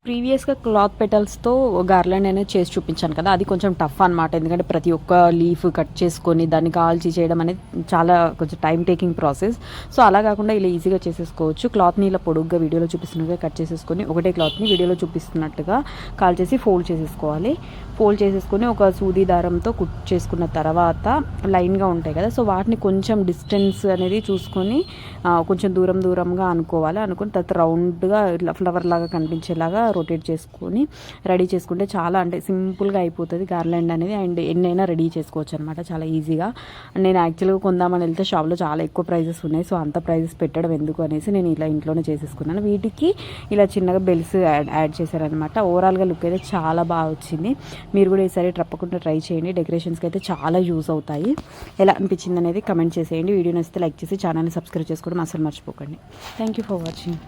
ప్రీవియస్‌గా cloth పెటల్స్‌తో garland అనేది చేసి చూపించాను కదా! అది కొంచెం టఫ్ అనమాట. ఎందుకంటే ప్రతి ఒక్క లీఫ్ కట్ చేసుకొని దాన్ని కాల్చి చేయడం అనేది చాలా కొంచెం టైమ్ టేకింగ్ ప్రాసెస్. సో, అలా కాకుండా ఇలా ఈజీగా చేసేసుకోవచ్చు. క్లాత్‌ని ఇలా పొడుగ్గా వీడియోలో చూపిస్తున్నట్టుగా కట్ చేసేసుకొని ఒకటే క్లాత్‌ని వీడియోలో చూపిస్తున్నట్టుగా కాల్చేసి ఫోల్డ్ చేసేసుకోవాలి. ఫోల్డ్ చేసేసుకొని ఒక సూది దారంతో కుట్ చేసుకున్న తర్వాత లైన్‌గా ఉంటాయి కదా! సో, వాటిని కొంచెం డిస్టెన్స్ అనేది చూసుకొని కొంచెం దూరంగా అనుకోవాలి. అనుకుని తర్వాత రౌండ్‌గా ఇట్లా ఫ్లవర్ లాగా కనిపించేలాగా రొటేట్ చేసుకొని రెడీ చేసుకుంటే చాలా అంటే సింపుల్గా అయిపోతుంది గార్లాండ్ అనేది. అండ్ ఎన్నైనా రెడీ చేసుకోవచ్చు అనమాట చాలా ఈజీగా. నేను యాక్చువల్గా కొందామని వెళ్తే షాప్లో చాలా ఎక్కువ ప్రైజెస్ ఉన్నాయి. సో అంత ప్రైజెస్ పెట్టడం ఎందుకు అనేసి నేను ఇలా ఇంట్లోనే చేసేసుకున్నాను. వీటికి ఇలా చిన్నగా బెల్స్ యాడ్ చేశారనమాట. ఓవరాల్గా లుక్ అయితే చాలా బాగా వచ్చింది. మీరు కూడా ఈసారి తప్పకుండా ట్రై చేయండి. డెకరేషన్స్కి అయితే చాలా యూజ్ అవుతాయి. ఎలా అనిపించింది అనేది కమెంట్ చేసేయండి. వీడియో నచ్చితే లైక్ చేసి ఛానల్ని సబ్స్క్రైబ్ చేసుకోవడం అసలు మర్చిపోకండి. Thank you for watching.